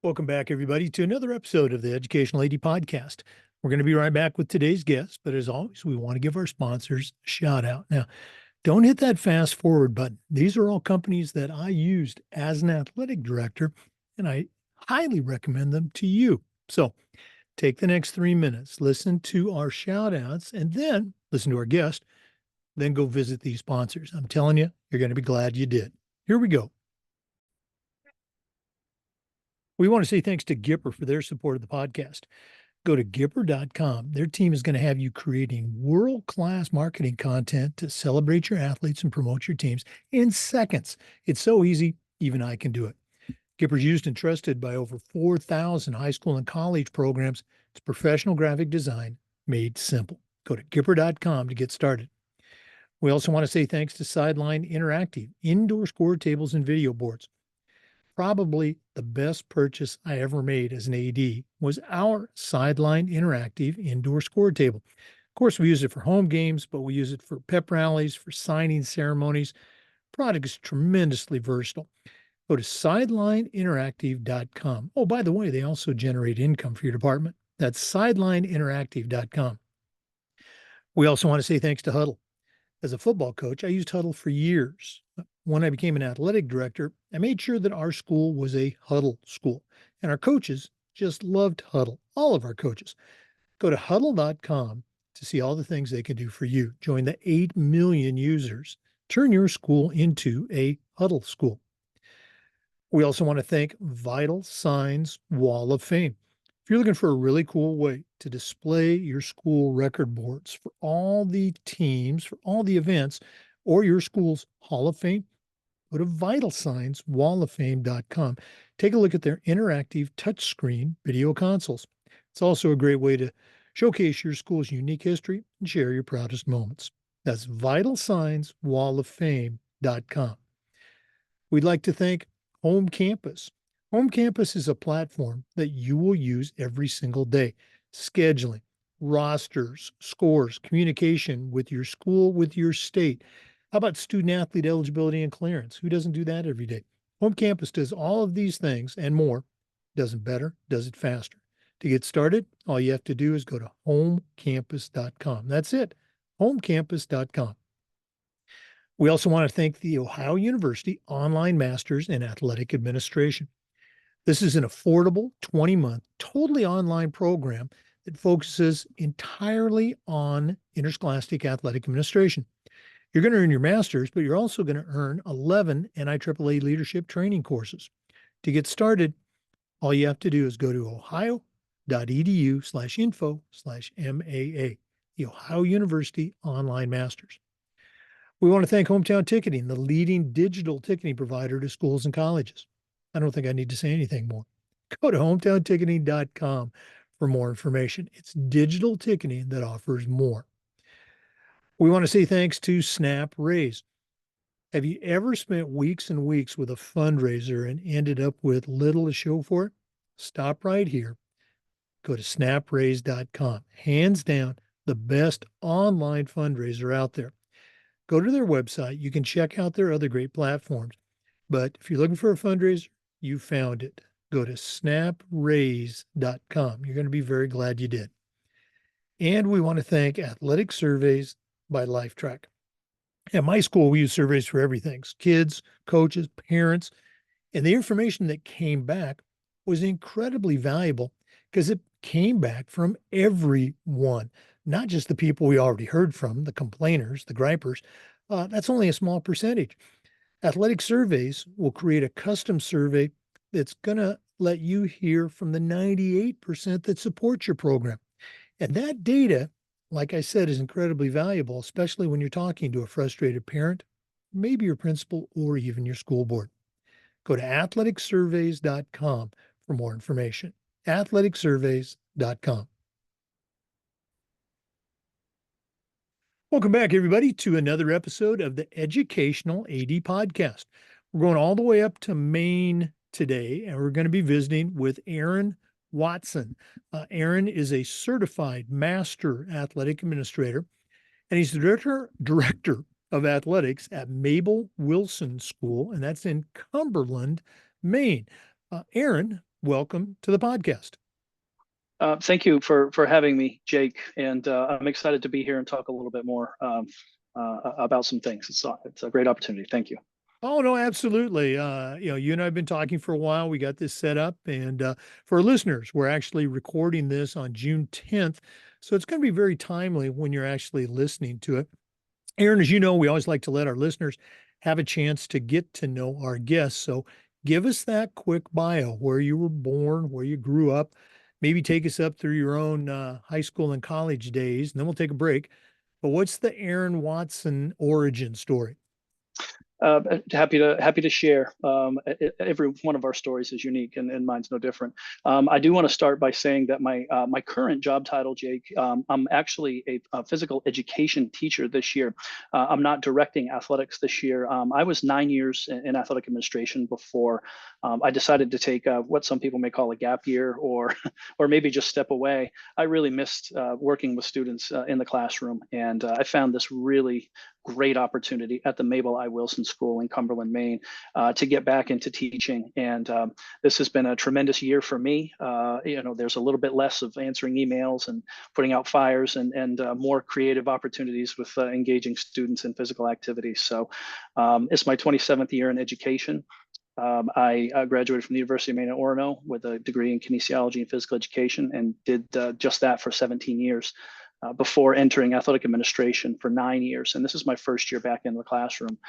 Welcome back, everybody, to another episode of the Educational AD Podcast. We're going to be right back with today's guest, but as always, we want to give our sponsors a shout out. Now, don't hit that fast forward button. These are all companies that I used as an athletic director, and I highly recommend them to you. So take the next 3 minutes, listen to our shout outs, and then listen to our guest, then go visit these sponsors. I'm telling you, you're going to be glad you did. Here we go. We want to say thanks to Gipper for their support of the podcast. Go to Gipper.com. Their team is going to have you creating world-class marketing content to celebrate your athletes and promote your teams in seconds. It's so easy, even I can do it. Gipper's used and trusted by over 4,000 high school and college programs. It's professional graphic design made simple. Go to Gipper.com to get started. We also want to say thanks to Sideline Interactive, indoor score tables and video boards. Probably the best purchase I ever made as an AD was our Sideline Interactive indoor score table. Of course, we use it for home games, but we use it for pep rallies, for signing ceremonies. Product is tremendously versatile. Go to sidelineinteractive.com. Oh, by the way, they also generate income for your department. That's sidelineinteractive.com. We also want to say thanks to Huddle. As a football coach, I used Huddle for years. When I became an athletic director, I made sure that our school was a Huddle school, and our coaches just loved Huddle, all of our coaches. Go to huddle.com to see all the things they can do for you. Join the 8 million users. Turn your school into a Huddle school. We also want to thank Vital Signs Wall of Fame. If you're looking for a really cool way to display your school record boards for all the teams, for all the events, or your school's Hall of Fame, go to vitalsignswalloffame.com. Take a look at their interactive touchscreen video consoles. It's also a great way to showcase your school's unique history and share your proudest moments. That's vitalsignswalloffame.com. We'd like to thank Home Campus. Home Campus is a platform that you will use every single day. Scheduling, rosters, scores, communication with your school, with your state. How about student athlete eligibility and clearance? Who doesn't do that every day? Home Campus does all of these things and more. Does it better, does it faster. To get started, all you have to do is go to homecampus.com. That's it, homecampus.com. We also want to thank the Ohio University Online Masters in Athletic Administration. This is an affordable 20-month, totally online program that focuses entirely on interscholastic athletic administration. You're going to earn your master's, but you're also going to earn 11 NIAAA leadership training courses. To get started, all you have to do is go to ohio.edu/info/MAA, the Ohio University Online Masters. We want to thank Hometown Ticketing, the leading digital ticketing provider to schools and colleges. I don't think I need to say anything more. Go to hometownticketing.com for more information. It's digital ticketing that offers more. We want to say thanks to Snap Raise. Have you ever spent weeks and weeks with a fundraiser and ended up with little to show for it? Stop right here. Go to snapraise.com. Hands down, the best online fundraiser out there. Go to their website. You can check out their other great platforms. But if you're looking for a fundraiser, you found it. Go to snapraise.com. You're going to be very glad you did. And we want to thank Athletic Surveys by LifeTrack. At my school, we use surveys for everything: kids, coaches, parents. And the information that came back was incredibly valuable because it came back from everyone, not just the people we already heard from, the complainers, the gripers. That's only a small percentage. Athletic Surveys will create a custom survey that's going to let you hear from the 98% that support your program. And that data, like I said, is incredibly valuable, especially when you're talking to a frustrated parent, maybe your principal, or even your school board. Go to athleticsurveys.com for more information. athleticsurveys.com. Welcome back, everybody, to another episode of the Educational AD Podcast. We're going all the way up to Maine today, and we're going to be visiting with Aaron Watson. Aaron is a certified master athletic administrator, and he's the director of athletics at Mabel Wilson School, and that's in Cumberland, Maine. Aaron, welcome to the podcast. Thank you for having me, Jake, and I'm excited to be here and talk a little bit more about some things. It's a great opportunity. Thank you. Oh no, absolutely. You and I have been talking for a while. We got this set up, and for our listeners, we're actually recording this on June 10th, so it's going to be very timely when you're actually listening to it. Aaron, as you know, we always like to let our listeners have a chance to get to know our guests. So give us that quick bio, where you were born, where you grew up, maybe take us up through your own high school and college days, and then we'll take a break. But what's the Aaron Watson origin story? Happy to share. Every one of our stories is unique, and mine's no different. I do want to start by saying that my current job title, Jake, I'm actually a physical education teacher this year. I'm not directing athletics this year. I was 9 years in athletic administration before I decided to take what some people may call a gap year, or or maybe just step away. I really missed working with students in the classroom, and I found this really great opportunity at the Mabel I. Wilson School in Cumberland, Maine, to get back into teaching. And this has been a tremendous year for me. There's a little bit less of answering emails and putting out fires, and more creative opportunities with engaging students in physical activities. So it's my 27th year in education. I graduated from the University of Maine at Orono with a degree in kinesiology and physical education, and did just that for 17 years. Before entering athletic administration for 9 years, and this is my first year back in the classroom.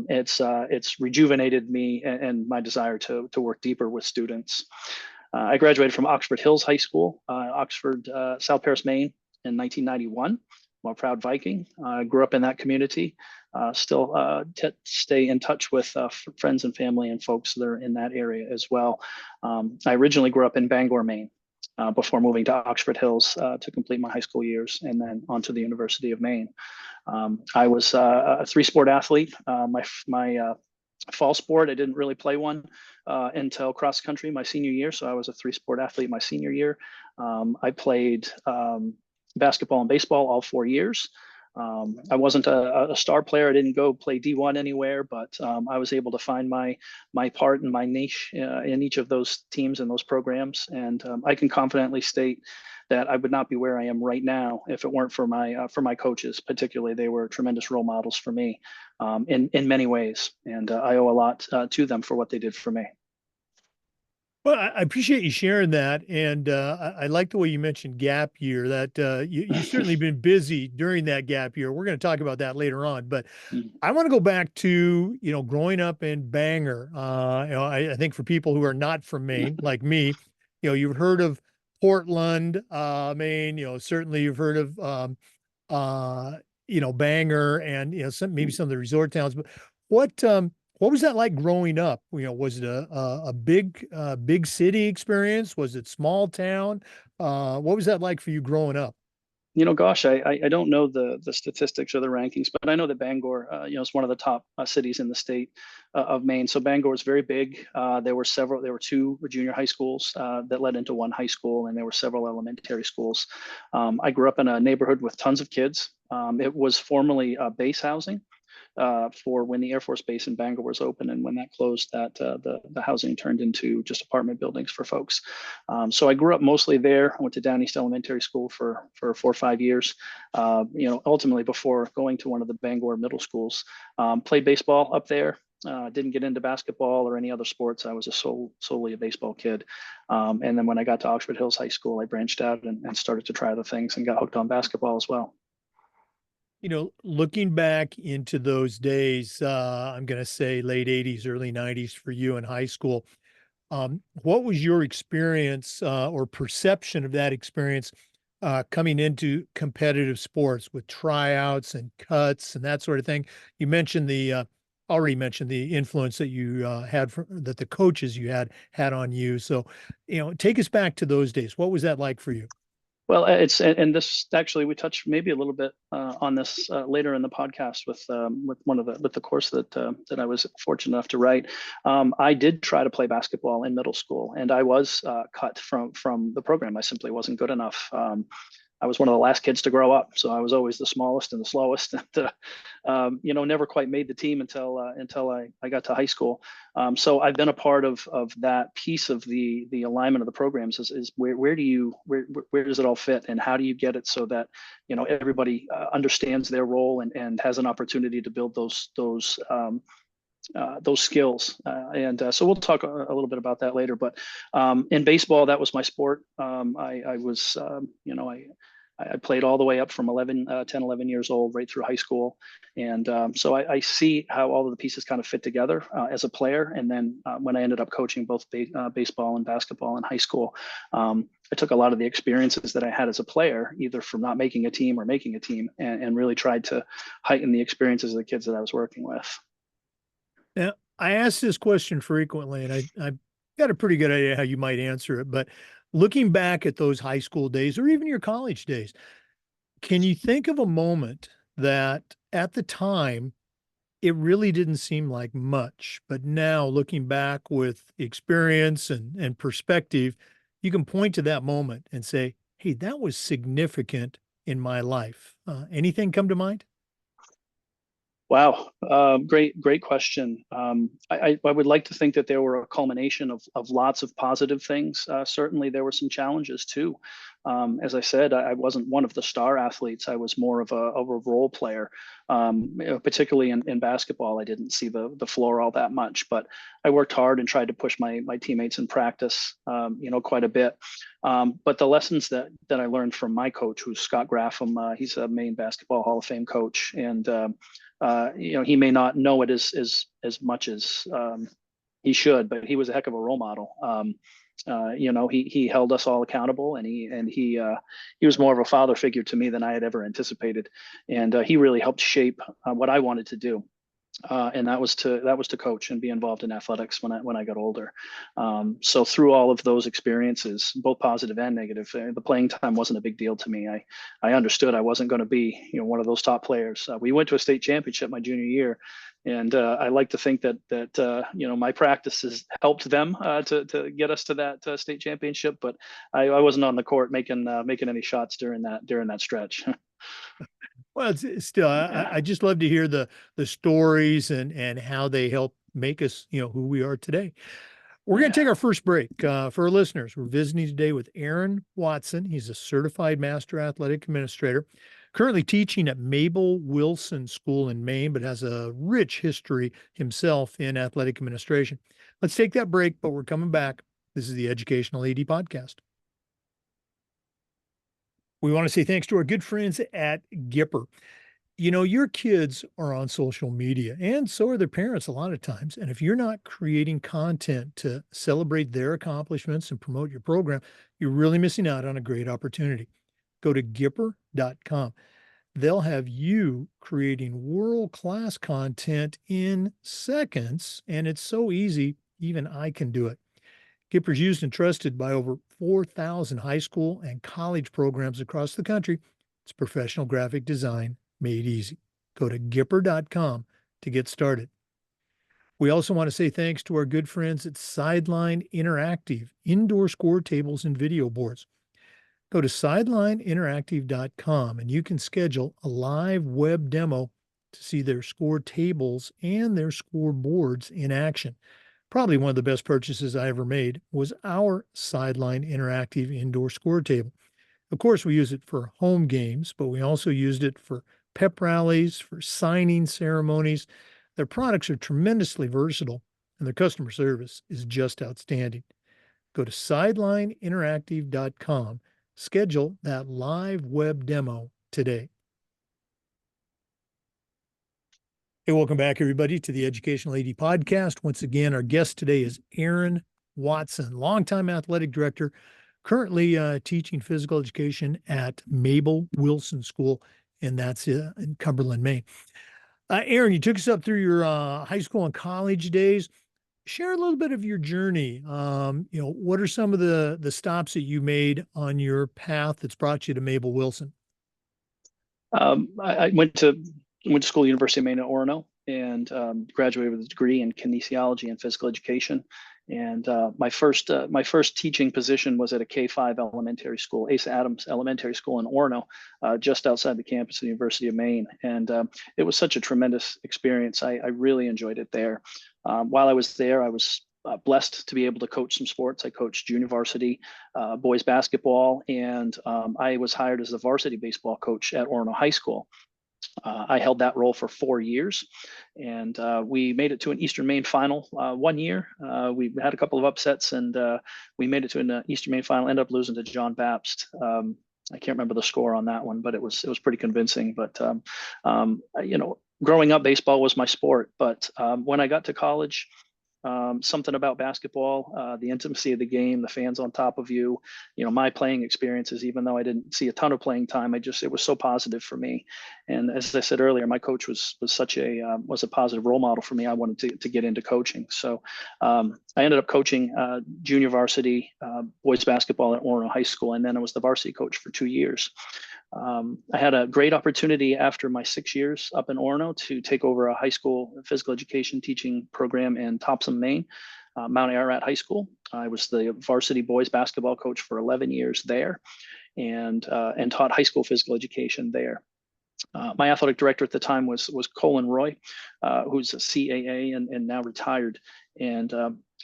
It's rejuvenated me and my desire to work deeper with students. I graduated from Oxford Hills High School, Oxford, South Paris, Maine, in 1991. I'm a proud Viking. I grew up in that community. Still stay in touch with friends and family and folks that are in that area as well. I originally grew up in Bangor, Maine, before moving to Oxford Hills to complete my high school years, and then on to the University of Maine. I was a three-sport athlete. My fall sport, I didn't really play one until cross country my senior year, so I was a three-sport athlete my senior year. I played basketball and baseball all 4 years. I wasn't a star player. I didn't go play D1 anywhere, but I was able to find my part and my niche in each of those teams and those programs. And I can confidently state that I would not be where I am right now if it weren't for my coaches. Particularly, they were tremendous role models for me in many ways, and I owe a lot to them for what they did for me. Well, I appreciate you sharing that, and I like the way you mentioned gap year. That you've certainly been busy during that gap year. We're going to talk about that later on, but I want to go back to growing up in Bangor. I think for people who are not from Maine, like me, you've heard of Portland, Maine. Certainly you've heard of Bangor, and maybe some of the resort towns. But what was that like growing up? Was it a big city experience? Was it small town? What was that like for you growing up? Gosh, I don't know the statistics or the rankings, but I know that Bangor, is one of the top cities in the state of Maine. So Bangor is very big. There were two junior high schools that led into one high school, and there were several elementary schools. I grew up in a neighborhood with tons of kids. It was formerly base housing for when the Air Force Base in Bangor was open, and when that closed, that the housing turned into just apartment buildings for folks. So I grew up mostly there. I went to Down East Elementary School for 4 or 5 years. Ultimately, before going to one of the Bangor middle schools, played baseball up there. Didn't get into basketball or any other sports. I was solely a baseball kid. And then when I got to Oxford Hills High School, I branched out and started to try other things and got hooked on basketball as well. Looking back into those days, I'm going to say late 80s, early 90s for you in high school. What was your experience or perception of that experience coming into competitive sports with tryouts and cuts and that sort of thing? You mentioned already mentioned the influence that you that the coaches you had on you. So, take us back to those days. What was that like for you? Well, and this actually we touched maybe a little bit on this later in the podcast with the course that I was fortunate enough to write. I did try to play basketball in middle school, and I was cut from the program. I simply wasn't good enough. I was one of the last kids to grow up, so I was always the smallest and the slowest, and never quite made the team until I got to high school. So I've been a part of that piece of the alignment of the programs. Is where does it all fit, and how do you get it so that everybody understands their role and has an opportunity to build those skills. So we'll talk a little bit about that later. But in baseball, that was my sport. I was, I played all the way up from 10, 11 years old, right through high school. And so I see how all of the pieces kind of fit together as a player. And then when I ended up coaching both baseball and basketball in high school, I took a lot of the experiences that I had as a player, either from not making a team or making a team, and really tried to heighten the experiences of the kids that I was working with. Now, I ask this question frequently, and I got a pretty good idea how you might answer it. But looking back at those high school days or even your college days, can you think of a moment that at the time it really didn't seem like much, but now looking back with experience and perspective, you can point to that moment and say, hey, that was significant in my life. Anything come to mind? Wow, great question. I would like to think that there were a culmination of lots of positive things. Certainly, there were some challenges too. As I said, I wasn't one of the star athletes. I was more of a role player. Particularly in basketball, I didn't see the floor all that much, but I worked hard and tried to push my teammates in practice, quite a bit. But the lessons that I learned from my coach, who's Scott Graffam, he's a Maine Basketball Hall of Fame coach, and he may not know it as much as he should, but he was a heck of a role model. He held us all accountable, and he was more of a father figure to me than I had ever anticipated, and he really helped shape what I wanted to do. And that was to coach and be involved in athletics when I got older. So through all of those experiences, both positive and negative, the playing time wasn't a big deal to me. I understood I wasn't going to be one of those top players. We went to a state championship my junior year, and I like to think that my practices helped them to get us to that state championship. But I wasn't on the court making any shots during that stretch. Well, it's still, Yeah. I just love to hear the stories and how they help make us, who we are today. We're going to take Yeah. our first break. For our listeners, we're visiting today with Aaron Watson. He's a certified master athletic administrator, currently teaching at Mabel Wilson School in Maine, but has a rich history himself in athletic administration. Let's take that break, but we're coming back. This is the Educational AD Podcast. We want to say thanks to our good friends at Gipper. Your kids are on social media, and so are their parents a lot of times. And if you're not creating content to celebrate their accomplishments and promote your program, you're really missing out on a great opportunity. Go to Gipper.com. They'll have you creating world-class content in seconds, and it's so easy, even I can do it. Gipper's used and trusted by over 4,000 high school and college programs across the country. It's professional graphic design made easy. Go to Gipper.com to get started. We also want to say thanks to our good friends at Sideline Interactive, indoor score tables and video boards. Go to sidelineinteractive.com and you can schedule a live web demo to see their score tables and their score boards in action. Probably one of the best purchases I ever made was our Sideline Interactive indoor score table. Of course, we use it for home games, but we also used it for pep rallies, for signing ceremonies. Their products are tremendously versatile, and their customer service is just outstanding. Go to sidelineinteractive.com, schedule that live web demo today. Hey, welcome back, everybody, to the Educational AD Podcast. Once again, our guest today is Aaron Watson, longtime athletic director, currently teaching physical education at Mabel Wilson School, and that's in Cumberland, Maine. Aaron, you took us up through your high school and college days. Share a little bit of your journey. What are some of the stops that you made on your path that's brought you to Mabel Wilson? I went to school, University of Maine at Orono, and graduated with a degree in kinesiology and physical education. And my first teaching position was at a K-5 elementary school, Asa Adams Elementary School in Orono, just outside the campus of the University of Maine. And it was such a tremendous experience. I really enjoyed it there. While I was there, I was blessed to be able to coach some sports. I coached junior varsity boys basketball, and I was hired as the varsity baseball coach at Orono High School. I held that role for 4 years, and we made it to an Eastern Maine final one year. We had a couple of upsets, and we made it to an Eastern Maine final. Ended up losing to John Bapst. I can't remember the score on that one, but it was pretty convincing. But growing up, baseball was my sport. But when I got to college, something about basketball, the intimacy of the game, the fans on top of you, my playing experiences, even though I didn't see a ton of playing time, it was so positive for me. And as I said earlier, my coach was a positive role model for me. I wanted to get into coaching. So I ended up coaching junior varsity boys basketball at Orono High School. And then I was the varsity coach for 2 years. I had a great opportunity after my 6 years up in Orono to take over a high school physical education teaching program in Topsom, Maine, Mount Ararat High School. I was the varsity boys basketball coach for 11 years there, and taught high school physical education there. My athletic director at the time was Colin Roy, who's a CAA and now retired, and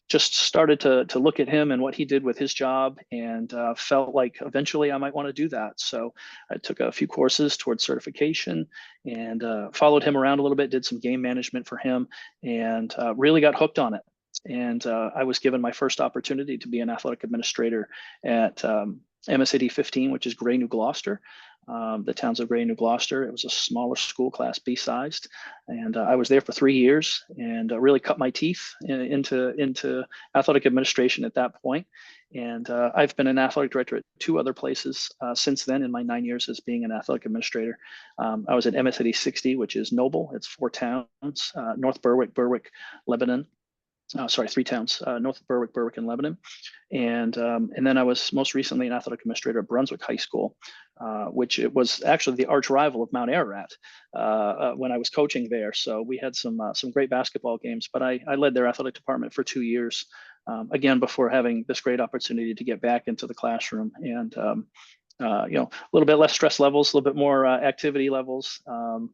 just started to look at him and what he did with his job, and felt like eventually I might want to do that. So I took a few courses towards certification, and followed him around a little bit, did some game management for him, and really got hooked on it. And I was given my first opportunity to be an athletic administrator at MSAD 15, which is Gray, New Gloucester. The towns of Gray, New Gloucester. It was a smaller school, Class B sized, and I was there for 3 years, and really cut my teeth into athletic administration at that point. And I've been an athletic director at two other places since then in my 9 years as being an athletic administrator. I was at MSAD 60, which is Noble. It's 4 towns: North Berwick, Lebanon. Sorry, 3 towns: North Berwick, and Lebanon. And then I was most recently an athletic administrator at Brunswick High School, which it was actually the arch rival of Mount Ararat when I was coaching there. So we had some great basketball games. But I led their athletic department for 2 years, again, before having this great opportunity to get back into the classroom. And a little bit less stress levels, a little bit more activity levels. I'm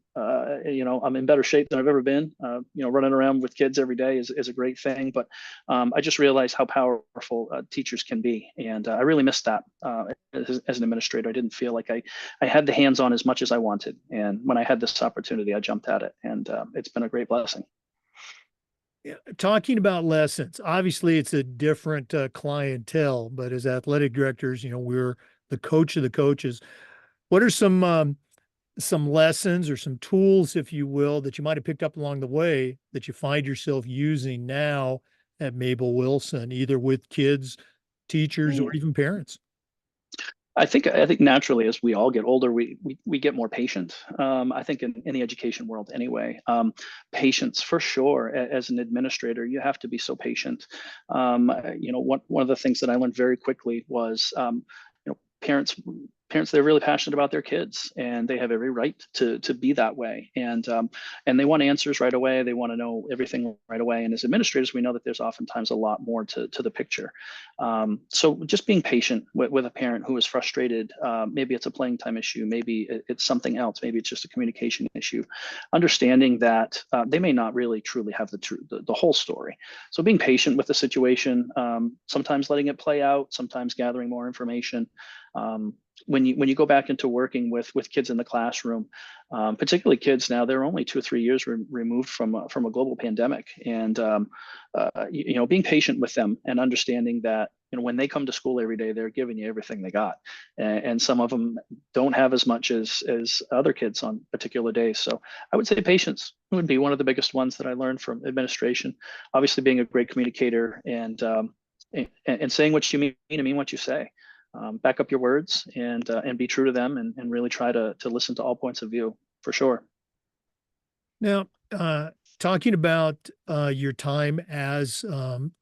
in better shape than I've ever been. Running around with kids every day is a great thing. But I just realized how powerful teachers can be. And I really missed that as an administrator. I didn't feel like I had the hands-on as much as I wanted. And when I had this opportunity, I jumped at it. And it's been a great blessing. Yeah, talking about lessons, obviously it's a different clientele, but as athletic directors, we're the coach of the coaches. What are some lessons or some tools, if you will, that you might have picked up along the way that you find yourself using now at Mabel Wilson, either with kids, teachers, or even parents? I think naturally, as we all get older, we get more patient. I think in the education world anyway, patience for sure. As an administrator, you have to be so patient. One of the things that I learned very quickly was, parents they're really passionate about their kids, and they have every right to be that way. And they want answers right away. They want to know everything right away. And as administrators, we know that there's oftentimes a lot more to the picture. So just being patient with a parent who is frustrated. Maybe it's a playing time issue. Maybe it's something else. Maybe it's just a communication issue. Understanding that they may not really truly have the whole story. So being patient with the situation, sometimes letting it play out, sometimes gathering more information. When you go back into working with kids in the classroom, particularly kids now, they're only 2 or 3 years removed from a global pandemic, and being patient with them and understanding that when they come to school every day, they're giving you everything they got, and some of them don't have as much as other kids on particular days. So I would say patience would be one of the biggest ones that I learned from administration. Obviously, being a great communicator and saying what you mean and mean what you say. Back up your words and be true to them, and really try to listen to all points of view, for sure. Now, talking about your time as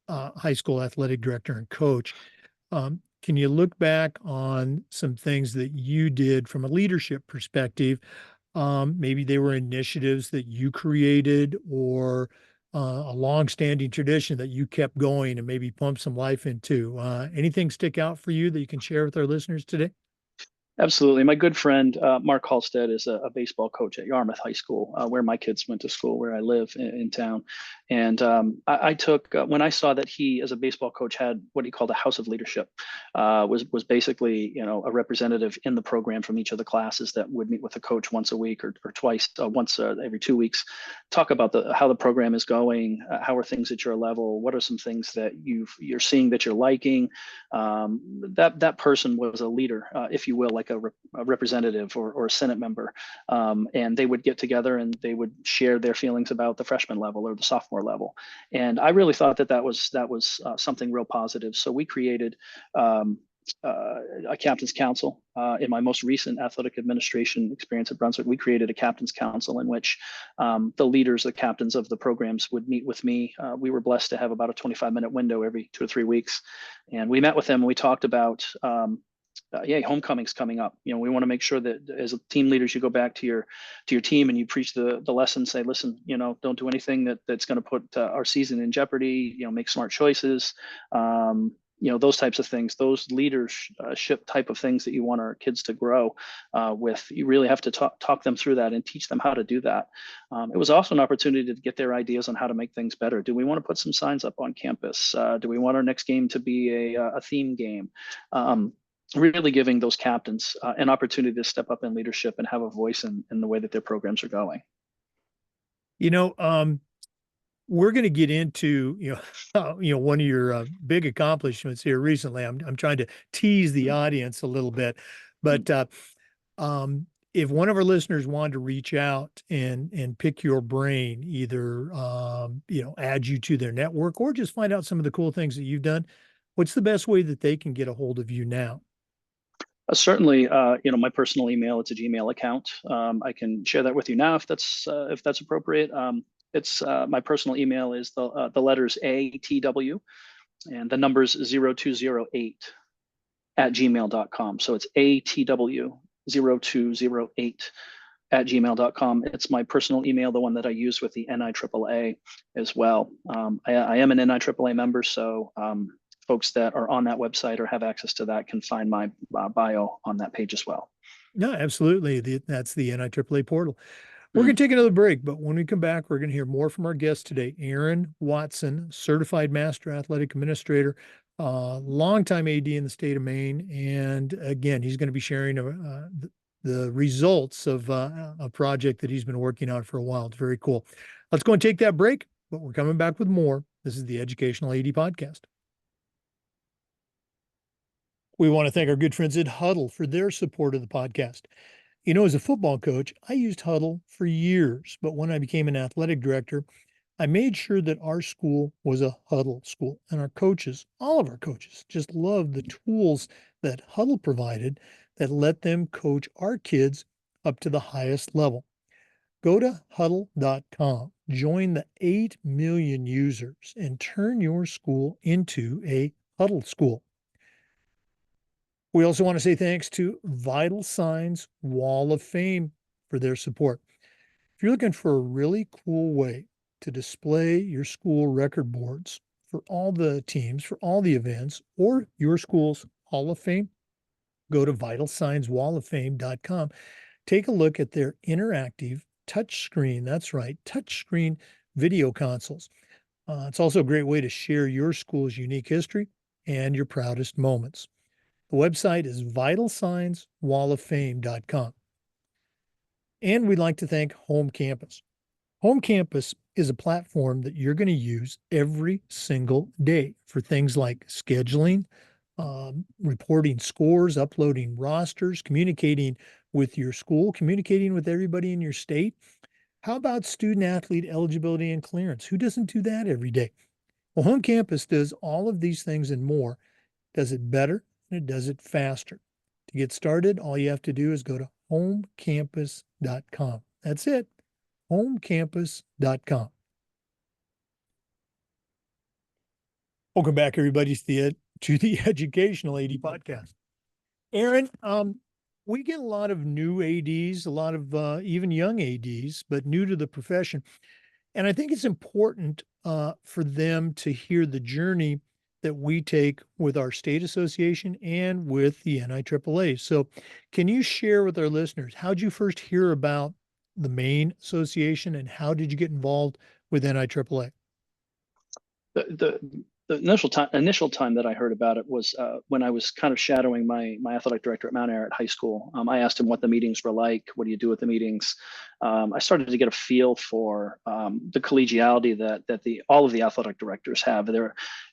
high school athletic director and coach, can you look back on some things that you did from a leadership perspective? Maybe they were initiatives that you created, or a long-standing tradition that you kept going and maybe pumped some life into. Anything stick out for you that you can share with our listeners today? Absolutely. My good friend, Mark Halstead, is a baseball coach at Yarmouth High School, where my kids went to school, where I live in town. And I took, when I saw that he, as a baseball coach, had what he called a house of leadership, was basically, a representative in the program from each of the classes that would meet with the coach once a week or twice, once every 2 weeks, talk about how the program is going, how are things at your level, what are some things that you're seeing that you're liking. That person was a leader, if you will, like a representative or a Senate member, and they would get together and they would share their feelings about the freshman level or the sophomore level. And I really thought that was something real positive. So we created a captain's council. In my most recent athletic administration experience at Brunswick, we created a captain's council in which the leaders, the captains of the programs would meet with me. We were blessed to have about a 25-minute window every 2 or 3 weeks. And we met with them and we talked about, homecoming's coming up. We want to make sure that as team leaders, you go back to your team and you preach the lesson, say, listen, don't do anything that's going to put our season in jeopardy, make smart choices. Those types of things, those leadership type of things that you want our kids to grow with. You really have to talk them through that and teach them how to do that. It was also an opportunity to get their ideas on how to make things better. Do we want to put some signs up on campus? Do we want our next game to be a theme game? Really giving those captains an opportunity to step up in leadership and have a voice in the way that their programs are going. We're going to get into one of your big accomplishments here recently. I'm trying to tease the audience a little bit, but if one of our listeners wanted to reach out and pick your brain, either add you to their network or just find out some of the cool things that you've done, what's the best way that they can get a hold of you now? Certainly, my personal email, it's a Gmail account. I can share that with you now if that's appropriate. It's my personal email is the letters ATW and the numbers 0208 at gmail.com. So it's ATW 0208 at gmail.com. It's my personal email, the one that I use with the NIAAA as well. I am an NIAAA member, so folks that are on that website or have access to that can find my bio on that page as well. No, absolutely. That's the NIAAA portal. We're going to take another break, but when we come back, we're going to hear more from our guest today, Aaron Watson, Certified Master Athletic Administrator, longtime AD in the state of Maine. And again, he's going to be sharing the results of a project that he's been working on for a while. It's very cool. Let's go and take that break, but we're coming back with more. This is the Educational AD Podcast. We want to thank our good friends at Huddle for their support of the podcast. As a football coach, I used Huddle for years, but when I became an athletic director, I made sure that our school was a Huddle school. And our coaches, all of our coaches, just loved the tools that Huddle provided that let them coach our kids up to the highest level. Go to huddle.com, join the 8 million users, and turn your school into a Huddle school. We also want to say thanks to Vital Signs Wall of Fame for their support. If you're looking for a really cool way to display your school record boards for all the teams, for all the events, or your school's Hall of Fame, go to vitalsignswalloffame.com. Take a look at their interactive touchscreen. That's right, touchscreen video consoles. It's also a great way to share your school's unique history and your proudest moments. The website is vitalsignswalloffame.com. And we'd like to thank Home Campus. Home Campus is a platform that you're going to use every single day for things like scheduling, reporting scores, uploading rosters, communicating with your school, communicating with everybody in your state. How about student athlete eligibility and clearance? Who doesn't do that every day? Well, Home Campus does all of these things and more, does it better, and it does it faster. To get started, all you have to do is go to homecampus.com. That's it, homecampus.com. Welcome back, everybody, to the Educational AD Podcast. Aaron, we get a lot of new ADs, a lot of even young ADs, but new to the profession. And I think it's important for them to hear the journey that we take with our state association and with the NIAAA. So, can you share with our listeners how'd you first hear about the Maine Association and how did you get involved with NIAAA? The initial time that I heard about it was when I was kind of shadowing my athletic director at Mount Arrett High School. I asked him what the meetings were like. What do you do at the meetings? I started to get a feel for the collegiality that the all of the athletic directors have.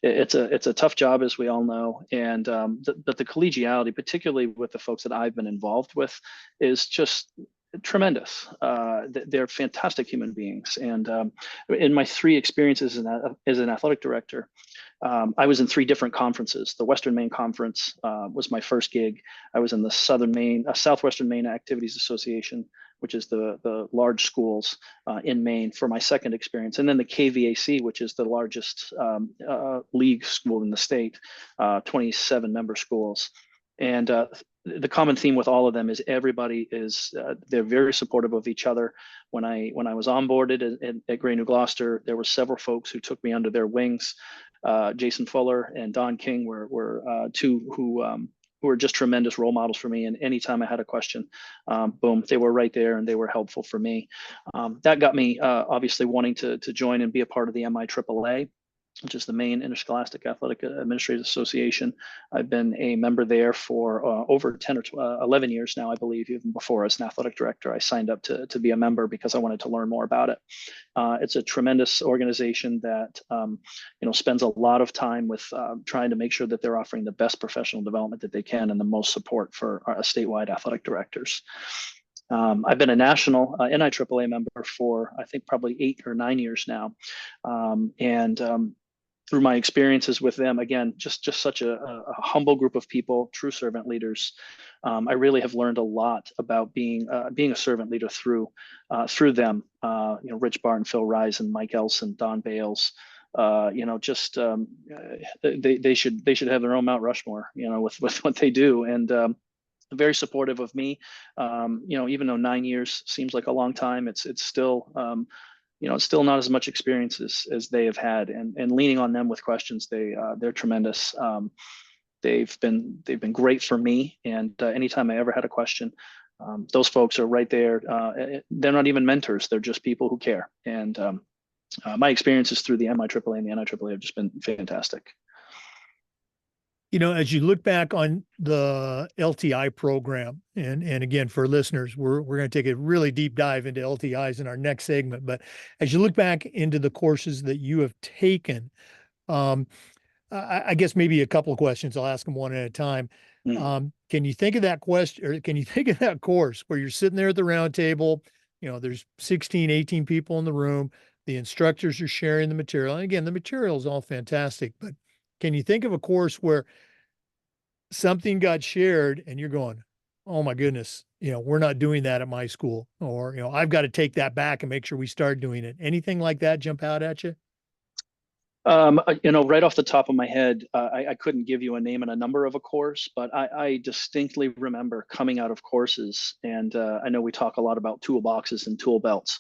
It's a tough job, as we all know, and but the collegiality, particularly with the folks that I've been involved with, is just tremendous. They're fantastic human beings. And in my 3 experiences as an athletic director, I was in 3 different conferences. The Western Maine Conference was my first gig. I was in the Southwestern Maine Activities Association, which is the large schools in Maine, for my second experience. And then the KVAC, which is the largest league school in the state, 27 member schools. And the common theme with all of them is everybody is they're very supportive of each other. When I was onboarded at Gray New Gloucester, there were several folks who took me under their wings. Jason Fuller and Don King were 2 who were just tremendous role models for me. And anytime I had a question, boom, they were right there and they were helpful for me. That got me obviously wanting to join and be a part of the MIAAA, which is the Maine Interscholastic Athletic Administrators Association. I've been a member there for over 10 or 11 years now, I believe. Even before as an athletic director, I signed up to be a member because I wanted to learn more about it. It's a tremendous organization that spends a lot of time with trying to make sure that they're offering the best professional development that they can and the most support for statewide athletic directors. I've been a national NIAAA member for, I think, probably 8 or 9 years now. And through my experiences with them, again, just such a humble group of people, true servant leaders. I really have learned a lot about being a servant leader through them. Rich Barton, Phil Risen, Mike Elson, Don Bales. They should have their own Mount Rushmore, with what they do. And very supportive of me. Even though 9 years seems like a long time, it's still it's still not as much experience as they have had, and leaning on them with questions, they're tremendous. They've been great for me, and anytime I ever had a question, those folks are right there. They're not even mentors; they're just people who care. And my experiences through the MIAAA and the NIAAA have just been fantastic. As you look back on the LTI program, and again, for listeners, we're going to take a really deep dive into LTIs in our next segment. But as you look back into the courses that you have taken, I guess maybe a couple of questions. I'll ask them one at a time. Can you think of that question, or can you think of that course where you're sitting there at the round table? There's 16, 18 people in the room. The instructors are sharing the material. And again, the material is all fantastic, but can you think of a course where something got shared and you're going, oh my goodness, we're not doing that at my school, or, I've got to take that back and make sure we start doing it. Anything like that jump out at you? Right off the top of my head, I couldn't give you a name and a number of a course, but I distinctly remember coming out of courses, and I know we talk a lot about toolboxes and tool belts.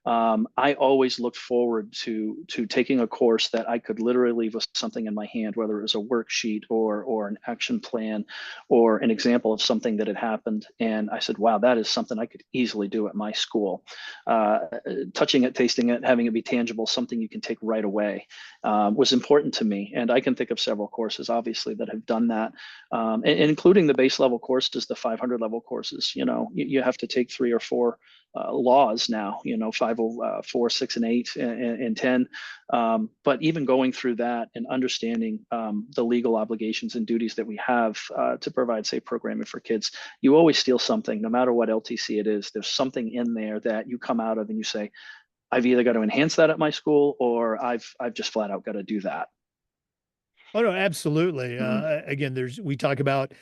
I always looked forward to taking a course that I could literally leave with something in my hand, whether it was a worksheet or an action plan or an example of something that had happened. And I said, wow, that is something I could easily do at my school. Touching it, tasting it, having it be tangible, something you can take right away. Was important to me. And I can think of several courses, obviously, that have done that, and including the base level courses, the 500 level courses. You have to take 3 or 4 laws now, 504, 6, and 8, and 10. But even going through that and understanding the legal obligations and duties that we have to provide safe programming for kids, you always steal something, no matter what LTC it is. There's something in there that you come out of and you say, I've either got to enhance that at my school, or I've just flat out got to do that. Oh no, absolutely. Again, we talk about,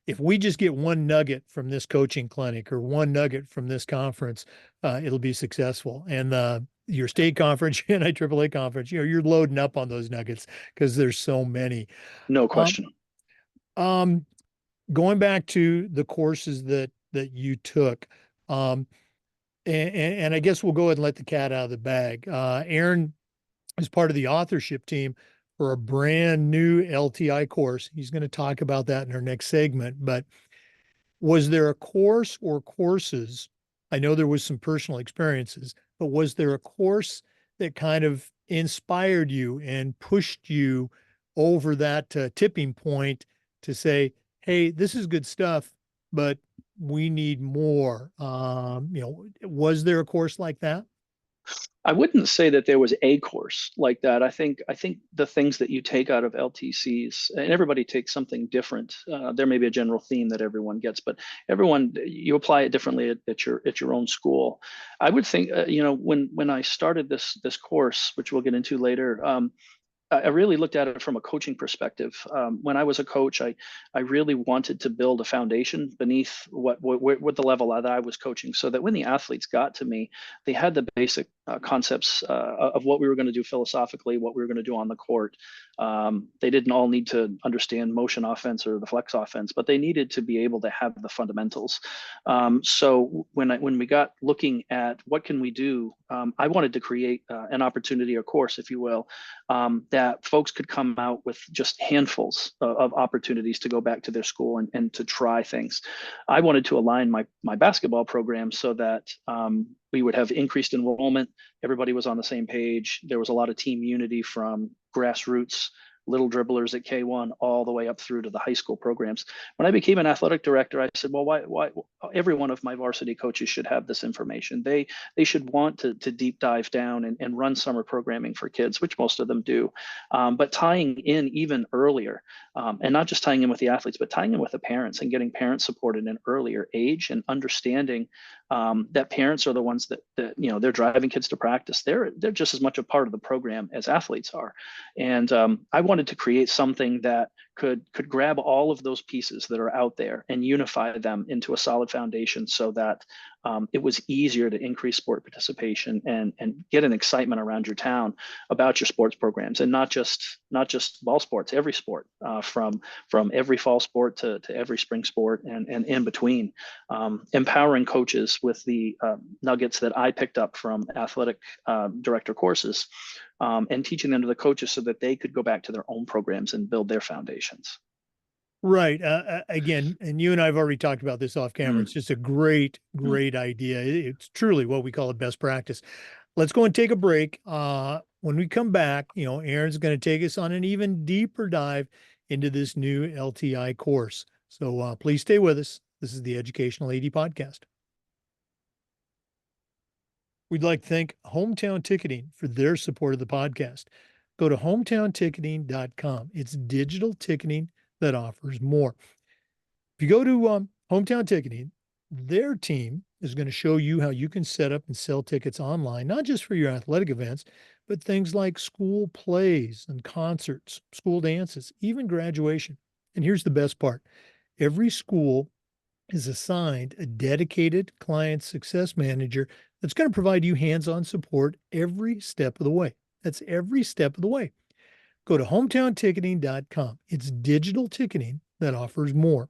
if we just get one nugget from this coaching clinic or one nugget from this conference, it'll be successful. And your state conference, NIAAA conference, you're loading up on those nuggets because there's so many. No Um, question. Going back to the courses that you took, and I guess we'll go ahead and let the cat out of the bag. Aaron is part of the authorship team for a brand new LTI course. He's going to talk about that in our next segment. But was there a course or courses? I know there was some personal experiences, but was there a course that kind of inspired you and pushed you over that tipping point to say, hey, this is good stuff, but we need more? Was there a course like that? I wouldn't say that there was a course like that. I think the things that you take out of LTCs, and everybody takes something different. There may be a general theme that everyone gets, but everyone you apply it differently at your own school. I would think, when I started this course, which we'll get into later, I really looked at it from a coaching perspective. When I was a coach, I really wanted to build a foundation beneath what the level that I was coaching, so that when the athletes got to me, they had the basic concepts of what we were going to do philosophically, what we were going to do on the court. They didn't all need to understand motion offense or the flex offense, but they needed to be able to have the fundamentals. So when we got looking at what can we do, I wanted to create an opportunity, a course, if you will, that folks could come out with just handfuls of opportunities to go back to their school and to try things. I wanted to align my basketball program so that we would have increased enrollment. Everybody was on the same page. There was a lot of team unity from grassroots little dribblers at K1 all the way up through to the high school programs. When I became an athletic director, I said, well, why every one of my varsity coaches should have this information. They should want to deep dive down and run summer programming for kids, which most of them do. But tying in even earlier, and not just tying in with the athletes, but tying in with the parents and getting parents supported in an earlier age, and understanding that parents are the ones that they're driving kids to practice. They're just as much a part of the program as athletes are. And I wanted to create something that could grab all of those pieces that are out there and unify them into a solid foundation, so that it was easier to increase sport participation and get an excitement around your town about your sports programs, and not just ball sports, every sport, from every fall sport to every spring sport and in between. Empowering coaches with the nuggets that I picked up from athletic director courses, and teaching them to the coaches so that they could go back to their own programs and build their foundations. Right. Again, and you and I have already talked about this off camera. Mm, It's just a great, mm. great idea. It's truly what we call a best practice. Let's go and take a break. When we come back, Aaron's going to take us on an even deeper dive into this new LTI course. So please stay with us. This is the Educational AD Podcast. We'd like to thank Hometown Ticketing for their support of the podcast. Go to hometownticketing.com. It's digital ticketing that offers more. If you go to Hometown Ticketing, their team is going to show you how you can set up and sell tickets online, not just for your athletic events, but things like school plays and concerts, school dances, even graduation. And here's the best part: every school is assigned a dedicated client success manager that's going to provide you hands on support every step of the way. That's every step of the way. Go to hometownticketing.com. It's digital ticketing that offers more.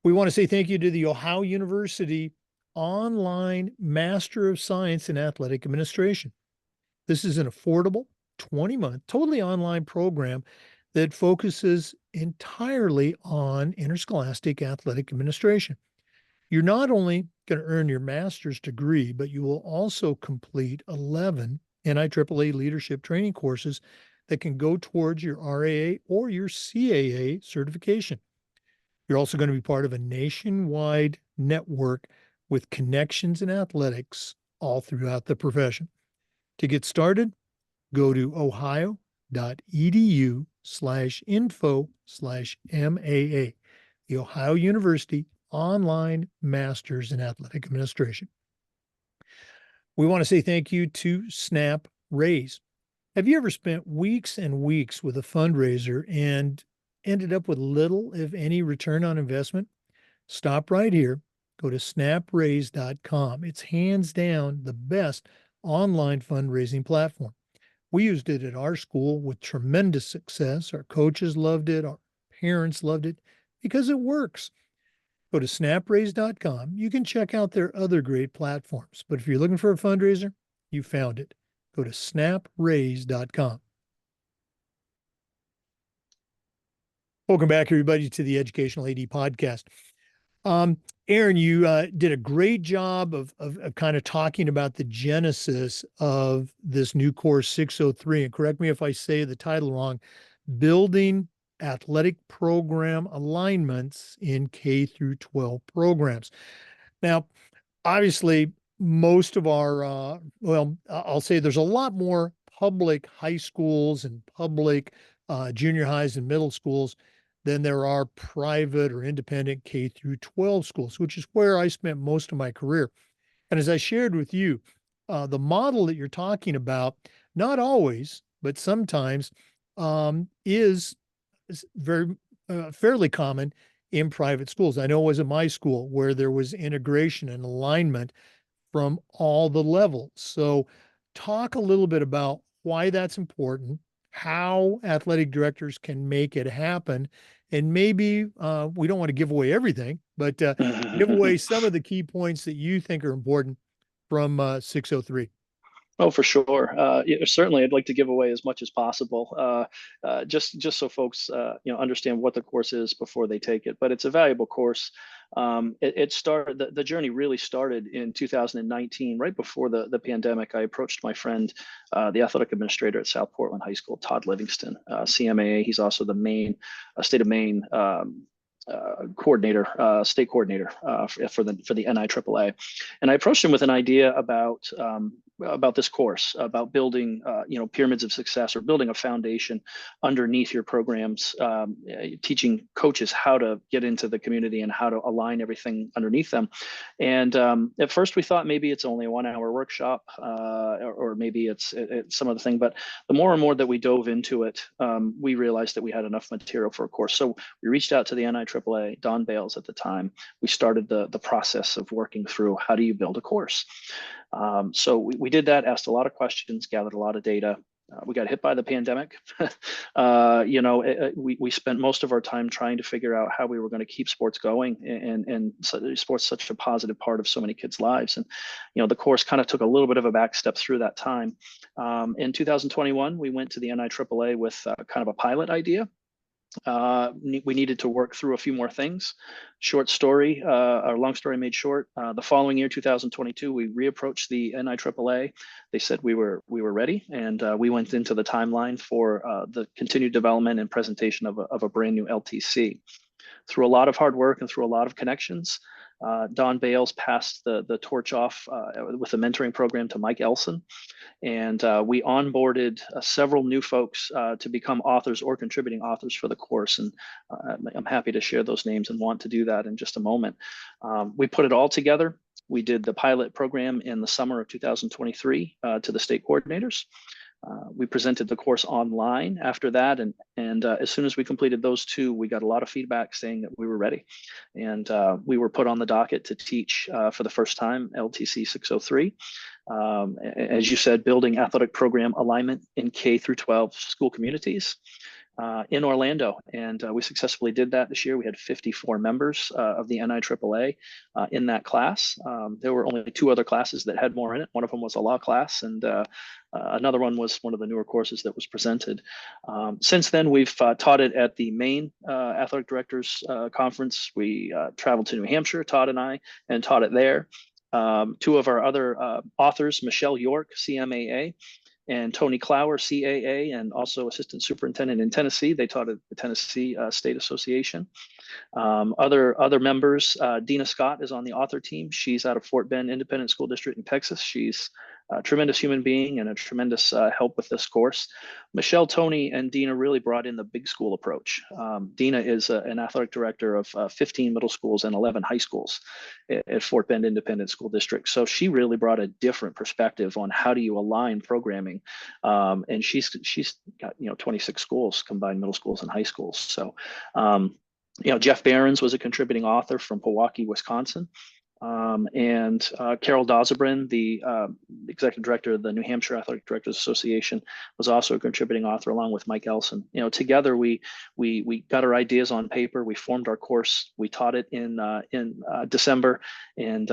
We want to say thank you to the Ohio University online Master of Science in Athletic Administration. This is an affordable 20-month, totally online program that focuses entirely on interscholastic athletic administration. You're not only going to earn your master's degree, but you will also complete 11 NIAAA leadership training courses that can go towards your RAA or your CAA certification. You're also going to be part of a nationwide network with connections in athletics all throughout the profession. To get started, go to ohio.edu/info/MAA, the Ohio University Online Masters in Athletic Administration. We want to say thank you to Snap Raise. Have you ever spent weeks and weeks with a fundraiser and ended up with little, if any, return on investment? Stop right here. Go to snapraise.com. It's hands down the best online fundraising platform. We used it at our school with tremendous success. Our coaches loved it. Our parents loved it because it works. Go to snapraise.com. You can check out their other great platforms. But if you're looking for a fundraiser, you found it. Go to snapraise.com. Welcome back, everybody, to the Educational AD Podcast. Aaron, you did a great job of kind of talking about the genesis of this new course 603. And correct me if I say the title wrong, Building Athletic Program Alignments in K through 12 Programs. Now, obviously, most of our, well, I'll say there's a lot more public high schools and public junior highs and middle schools than there are private or independent K through 12 schools, which is where I spent most of my career. And as I shared with you, the model that you're talking about, not always, but sometimes is very fairly common in private schools. I know it was at my school where there was integration and alignment from all the levels. So talk a little bit about why that's important, how athletic directors can make it happen, and maybe we don't want to give away everything, but give away some of the key points that you think are important from 603. Oh, for sure. Yeah, certainly, I'd like to give away as much as possible, just so folks understand what the course is before they take it. But it's a valuable course. It started the journey really started in 2019, right before the pandemic. I approached my friend, the athletic administrator at South Portland High School, Todd Livingston, CMAA. He's also the Maine state of Maine. Coordinator, state coordinator for the NIAAA, and I approached him with an idea about this course, about building pyramids of success, or building a foundation underneath your programs, teaching coaches how to get into the community and how to align everything underneath them. And at first we thought maybe it's only a 1-hour workshop, or maybe it's some other thing. But the more and more that we dove into it, we realized that we had enough material for a course. So we reached out to the NIAAA, Don Bales at the time. We started the process of working through how do you build a course. So we did that, asked a lot of questions, gathered a lot of data. We got hit by the pandemic. We spent most of our time trying to figure out how we were going to keep sports going, and sports such a positive part of so many kids' lives. And the course kind of took a little bit of a back step through that time. In 2021, we went to the NIAAA with kind of a pilot idea. We needed to work through a few more things. Short story, or long story made short. The following year, 2022, we reapproached the NIAAA. They said we were ready, and we went into the timeline for the continued development and presentation of a brand new LTC. Through a lot of hard work and through a lot of connections, Don Bales passed the torch off with a mentoring program to Mike Elson. And we onboarded several new folks to become authors or contributing authors for the course. And I'm happy to share those names and want to do that in just a moment. We put it all together. We did the pilot program in the summer of 2023 to the state coordinators. We presented the course online after that, and as soon as we completed those two, we got a lot of feedback saying that we were ready, and we were put on the docket to teach for the first time LTC 603. As you said, building athletic program alignment in K through 12 school communities in Orlando, and we successfully did that this year. We had 54 members of the NIAAA in that class. There were only 2 other classes that had more in it. One of them was a law class, and another one was one of the newer courses that was presented. Since then, we've taught it at the Maine Athletic Directors Conference. We traveled to New Hampshire, Todd and I, and taught it there. 2 of our other authors, Michelle York, CMAA, and Tony Clower, CAA, and also assistant superintendent in Tennessee. They taught at the Tennessee State Association. Other members, Dina Scott is on the author team. She's out of Fort Bend Independent School District in Texas. She's a tremendous human being and a tremendous help with this course. Michelle, Tony, and Dina really brought in the big school approach. Dina is an athletic director of 15 middle schools and 11 high schools at Fort Bend Independent School District. So she really brought a different perspective on how do you align programming. And she's got 26 schools, combined middle schools and high schools. So Jeff Behrens was a contributing author from Milwaukee, Wisconsin. And Carol Dazabrin, the executive director of the New Hampshire Athletic Directors Association, was also a contributing author along with Mike Elson. Together we got our ideas on paper. We formed our course. We taught it in December, and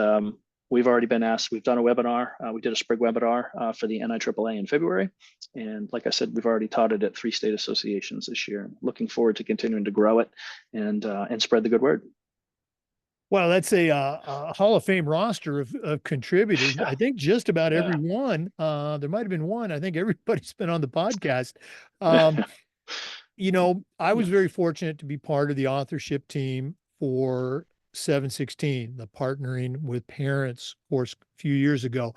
we've already been asked. We've done a webinar. We did a spring webinar for the NIAAA in February, and like I said, we've already taught it at 3 state associations this year. Looking forward to continuing to grow it and spread the good word. Well, that's a Hall of Fame roster of contributors. Yeah, I think just about yeah. every one. There might have been one. I think everybody's been on the podcast. Um, I was Yeah. very fortunate to be part of the authorship team for 716, the Partnering with Parents course a few years ago.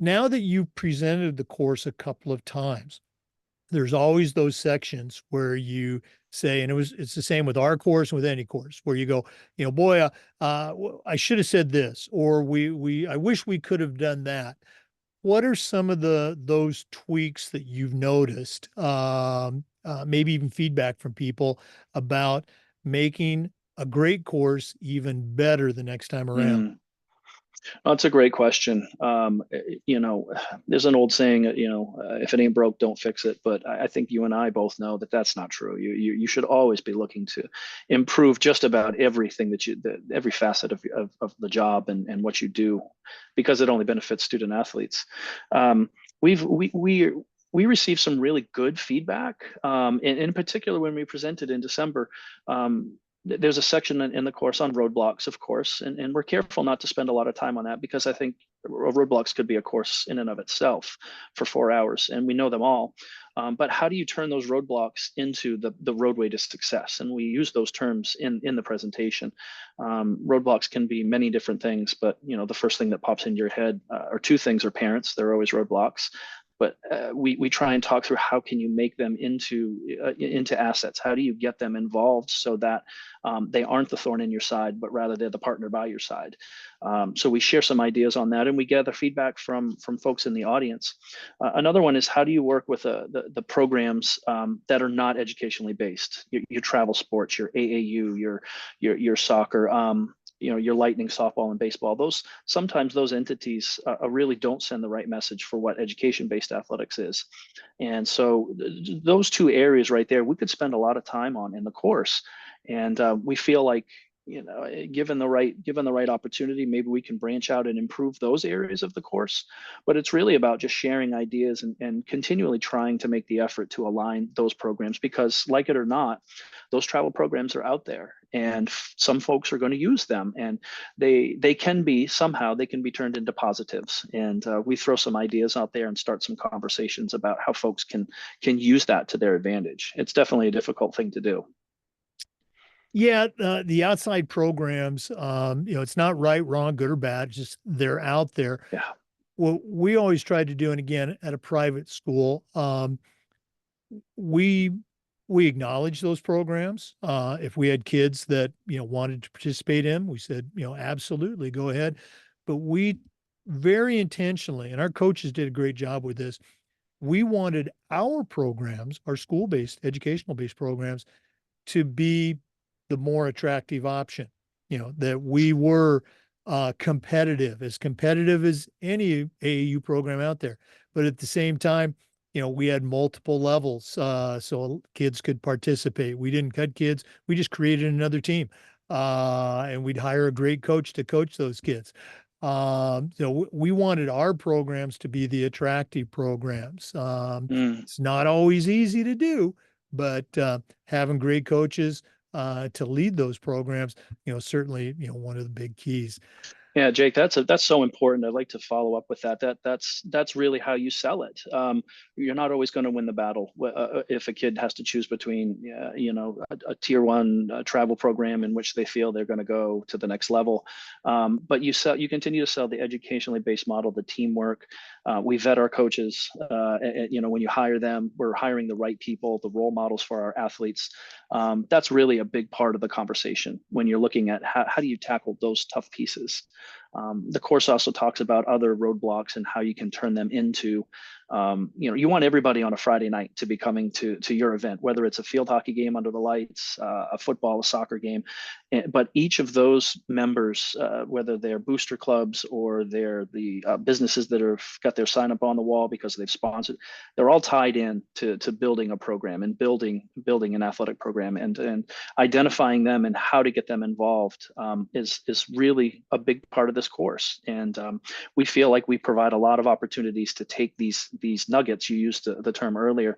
Now that you've presented the course a couple of times, there's always those sections where you say, and it's the same with our course and with any course, where you go, boy, I should have said this, or I wish we could have done that. What are some of those tweaks that you've noticed? Maybe even feedback from people about making a great course even better the next time around. Mm. That's a great question. There's an old saying, if it ain't broke, don't fix it. But I think you and I both know that that's not true. You should always be looking to improve just about everything every facet of the job and what you do, because it only benefits student athletes. We've we received some really good feedback, in particular when we presented in December. There's a section in the course on roadblocks, of course, and we're careful not to spend a lot of time on that because I think roadblocks could be a course in and of itself for 4 hours, and we know them all. But how do you turn those roadblocks into the roadway to success? And we use those terms in the presentation. Roadblocks can be many different things, but the first thing that pops into your head, or two things, are parents. They're always roadblocks. But we try and talk through how can you make them into assets? How do you get them involved so that they aren't the thorn in your side, but rather they're the partner by your side? So we share some ideas on that, and we gather feedback from folks in the audience. Another one is, how do you work with the programs that are not educationally based? Your travel sports, your AAU, your soccer. Your Lightning, softball, and baseball. Sometimes those entities really don't send the right message for what education-based athletics is. And so those two areas right there, we could spend a lot of time on in the course. And we feel like, given the right opportunity, maybe we can branch out and improve those areas of the course. But it's really about just sharing ideas and continually trying to make the effort to align those programs, because, like it or not, those travel programs are out there, and some folks are going to use them, and they can be turned into positives. And we throw some ideas out there and start some conversations about how folks can use that to their advantage. It's definitely a difficult thing to do. Yeah, the outside programs, it's not right, wrong, good or bad. It's just they're out there. Yeah. What we always tried to do, and again at a private school, we acknowledge those programs. If we had kids that wanted to participate in, we said absolutely go ahead. But we very intentionally, and our coaches did a great job with this. We wanted our programs, our school-based, educational-based programs, to be the more attractive option. That we were competitive as any AAU program out there, but at the same time, we had multiple levels, so kids could participate. We didn't cut kids. We just created another team, and we'd hire a great coach to coach those kids. We wanted our programs to be the attractive programs. Mm. It's not always easy to do, but having great coaches to lead those programs, certainly, one of the big keys. Yeah, Jake, that's so important. I'd like to follow up with that. That's really how you sell it. You're not always going to win the battle if a kid has to choose between, a tier one travel program in which they feel they're going to go to the next level. But you continue to sell the educationally based model, the teamwork. We vet our coaches. When you hire them, we're hiring the right people, the role models for our athletes. That's really a big part of the conversation when you're looking at how do you tackle those tough pieces. The course also talks about other roadblocks and how you can turn them into You want everybody on a Friday night to be coming to your event, whether it's a field hockey game under the lights, a football, a soccer game. But each of those members, whether they're booster clubs or they're the businesses that have got their sign up on the wall because they've sponsored, they're all tied in to building a program and building an athletic program, and identifying them and how to get them involved is really a big part of this course. And we feel like we provide a lot of opportunities to take these nuggets, you used the term earlier,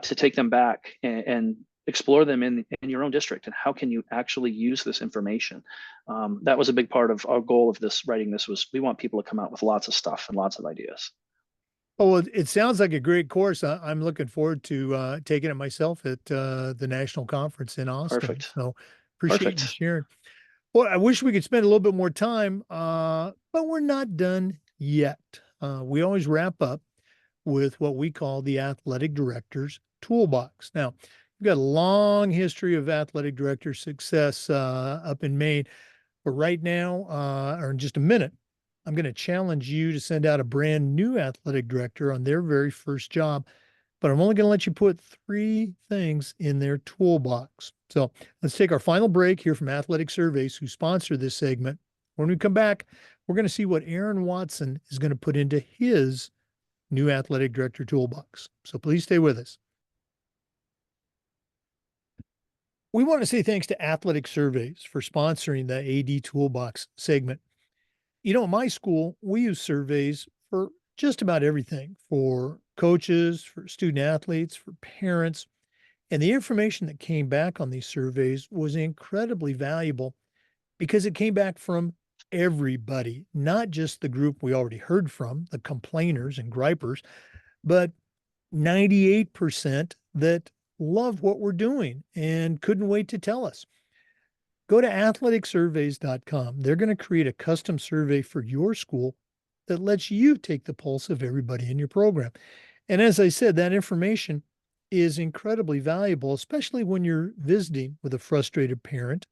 to take them back and explore them in your own district, and how can you actually use this information. That was a big part of our goal of this writing. This was, we want people to come out with lots of stuff and lots of ideas. Oh, well, it sounds like a great course. I'm looking forward to taking it myself at the national conference in Austin. Perfect. So appreciate you Perfect. sharing. Well, I wish we could spend a little bit more time, but we're not done yet. We always wrap up with what we call the athletic director's toolbox. Now, we've got a long history of athletic director success up in Maine, but right now, or in just a minute, I'm going to challenge you to send out a brand new athletic director on their very first job, but I'm only going to let you put 3 things in their toolbox. So let's take our final break here from Athletic Surveys, who sponsor this segment. When we come back, we're going to see what Aaron Watson is going to put into his new athletic director toolbox. So please stay with us. We want to say thanks to Athletic Surveys for sponsoring the AD Toolbox segment. At my school, we use surveys for just about everything, for coaches, for student athletes, for parents. And the information that came back on these surveys was incredibly valuable because it came back from everybody, not just the group we already heard from, the complainers and gripers, but 98% that love what we're doing and couldn't wait to tell us. Go to athleticsurveys.com. They're going to create a custom survey for your school that lets you take the pulse of everybody in your program. And as I said, that information is incredibly valuable, especially when you're visiting with a frustrated parent,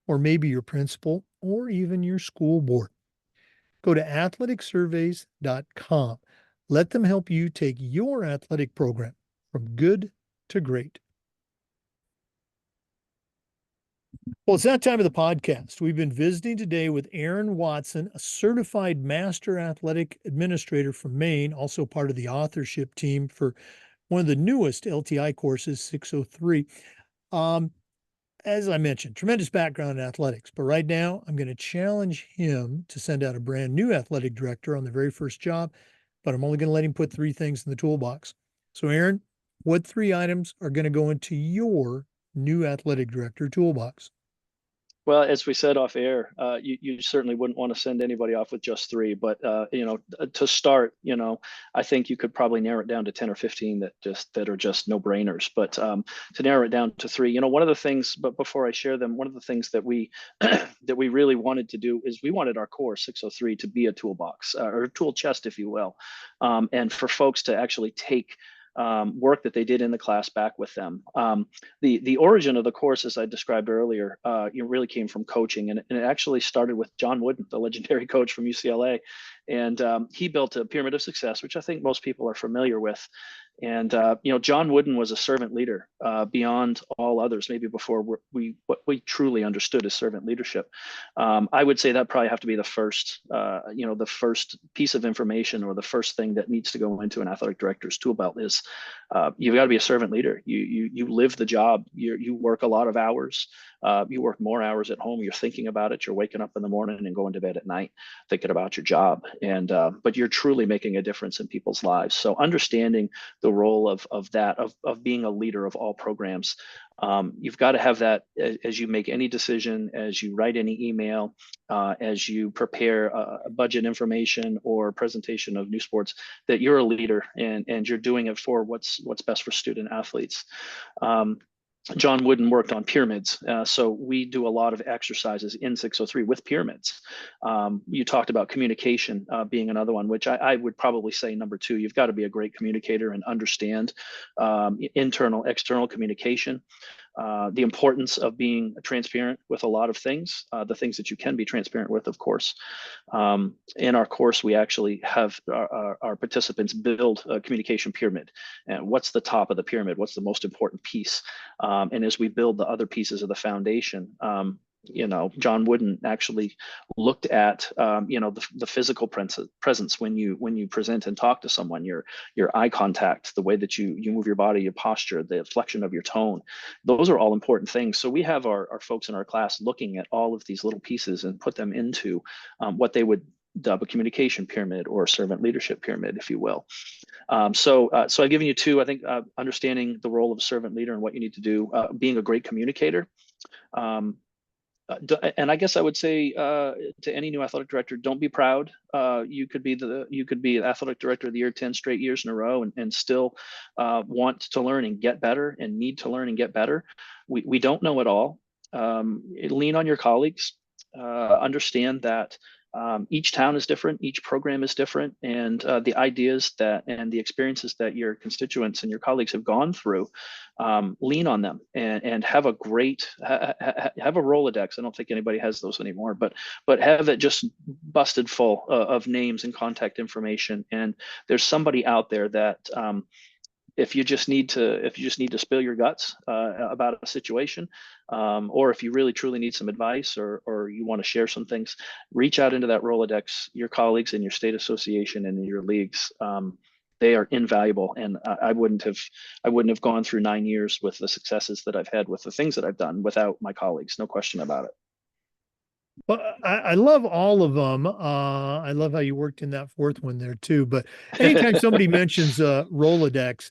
or maybe your principal, or even your school board. Go to athleticsurveys.com. Let them help you take your athletic program from good to great. Well, it's that time of the podcast. We've been visiting today with Aaron Watson, a certified master athletic administrator from Maine, also part of the authorship team for one of the newest LTI courses, 603. As I mentioned, tremendous background in athletics, but right now I'm going to challenge him to send out a brand new athletic director on the very first job, but I'm only going to let him put 3 things in the toolbox. So, Aaron, what 3 items are going to go into your new athletic director toolbox? Well, as we said off air, you certainly wouldn't want to send anybody off with just 3, but to start, I think you could probably narrow it down to 10 or 15 that are just no brainers. But to narrow it down to 3, one of the things, but before I share them, one of the things that we that we really wanted to do is we wanted our core 603 to be a toolbox, or a tool chest, if you will, and for folks to actually take work that they did in the class back with them. The origin of the course, as I described earlier, really came from coaching, and it actually started with John Wooden, the legendary coach from UCLA, and he built a pyramid of success, which I think most people are familiar with. And John Wooden was a servant leader beyond all others, maybe before what we truly understood as servant leadership. I would say that probably have to be the first piece of information, or the first thing that needs to go into an athletic director's tool belt is you've got to be a servant leader. You live the job. You work a lot of hours. You work more hours at home. You're thinking about it. You're waking up in the morning and going to bed at night thinking about your job. And but you're truly making a difference in people's lives. So understanding the role of being a leader of all programs. You've got to have that as you make any decision, as you write any email, as you prepare a budget information or presentation of new sports, that you're a leader and you're doing it for what's best for student athletes. John Wooden worked on pyramids. So we do a lot of exercises in 603 with pyramids. You talked about communication being another one, which I would probably say number 2. You've got to be a great communicator and understand internal, external communication. the importance of being transparent with a lot of things, the things that you can be transparent with, of course. In our course, we actually have our participants build a communication pyramid. And what's the top of the pyramid? What's the most important piece? And as we build the other pieces of the foundation, John Wooden actually looked at the physical presence when you present and talk to someone, your eye contact, the way that you move your body, your posture, the inflection of your tone. Those are all important things. So we have our folks in our class looking at all of these little pieces and put them into what they would dub a communication pyramid or servant leadership pyramid, if you will. So I've given you two. I think understanding the role of a servant leader and what you need to do, being a great communicator. And I guess I would say to any new athletic director, don't be proud. You could be athletic director of the year 10 straight years in a row and still want to learn and get better and need to learn and get better. We don't know it all. Lean on your colleagues. Understand that each town is different, each program is different, and the ideas and the experiences that your constituents and your colleagues have gone through, lean on them and have a great have a Rolodex. I don't think anybody has those anymore, but have it just busted full of names and contact information. And there's somebody out there that if you just need to spill your guts about a situation, or if you really truly need some advice, or you want to share some things, reach out into that Rolodex. Your colleagues in your state association and in your leagues, they are invaluable. And I wouldn't have gone through 9 years with the successes that I've had with the things that I've done without my colleagues. No question about it. Well, I love all of them. I love how you worked in that fourth one there too. But anytime somebody mentions Rolodex,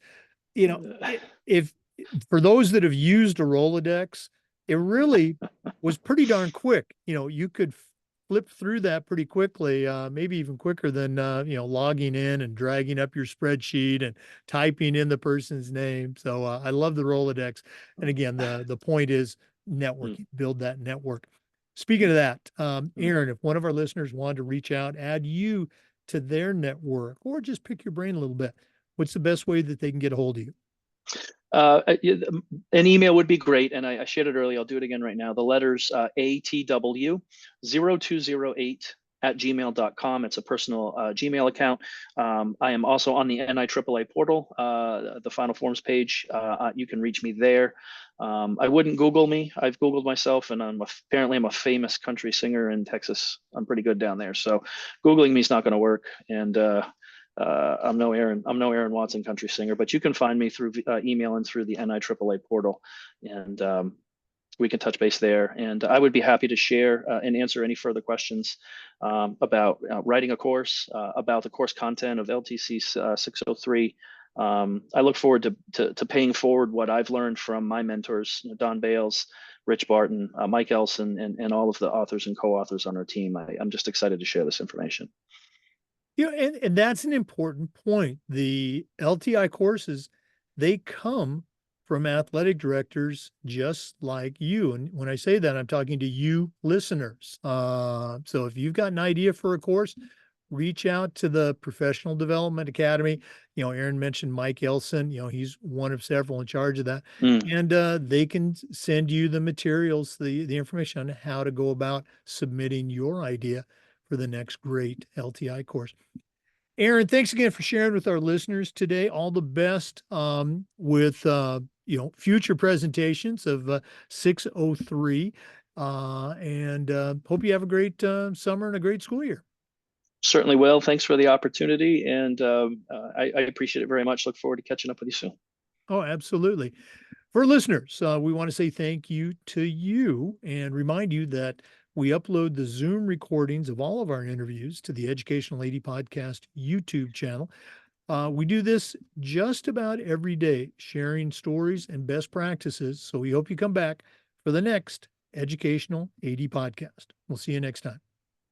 if for those that have used a Rolodex, it really was pretty darn quick. You could flip through that pretty quickly, maybe even quicker than logging in and dragging up your spreadsheet and typing in the person's name. So I love the Rolodex. And again, the point is networking, build that network. Speaking of that, Aaron, if one of our listeners wanted to reach out, add you to their network, or just pick your brain a little bit, what's the best way that they can get a hold of you? An email would be great. And I shared it earlier. I'll do it again right now. The letters ATW0208@gmail.com. It's a personal Gmail account. I am also on the NIAAA portal, the Final Forms page. You can reach me there. I wouldn't Google me. I've Googled myself, and apparently I'm a famous country singer in Texas. I'm pretty good down there. So Googling me is not going to work. And I'm no Aaron Watson country singer, but you can find me through email and through the NIAAA portal, and we can touch base there. And I would be happy to share and answer any further questions about writing a course, about the course content of LTC 603. I look forward to paying forward what I've learned from my mentors, Don Bales, Rich Barton, Mike Elson, and all of the authors and co-authors on our team. I'm just excited to share this information. And that's an important point. The LTI courses, they come from athletic directors just like you. And when I say that, I'm talking to you listeners. So if you've got an idea for a course, reach out to the Professional Development Academy. Aaron mentioned Mike Elson. He's one of several in charge of that. And they can send you the materials, the information on how to go about submitting your idea for the next great LTI course. Aaron, thanks again for sharing with our listeners today. All the best with future presentations of 603, and hope you have a great summer and a great school year. Certainly will. Thanks for the opportunity, and I appreciate it very much. Look forward to catching up with you soon. Oh, absolutely. For listeners, we want to say thank you to you and remind you that we upload the Zoom recordings of all of our interviews to the Educational AD Podcast YouTube channel. We do this just about every day, sharing stories and best practices. So we hope you come back for the next Educational AD Podcast. We'll see you next time.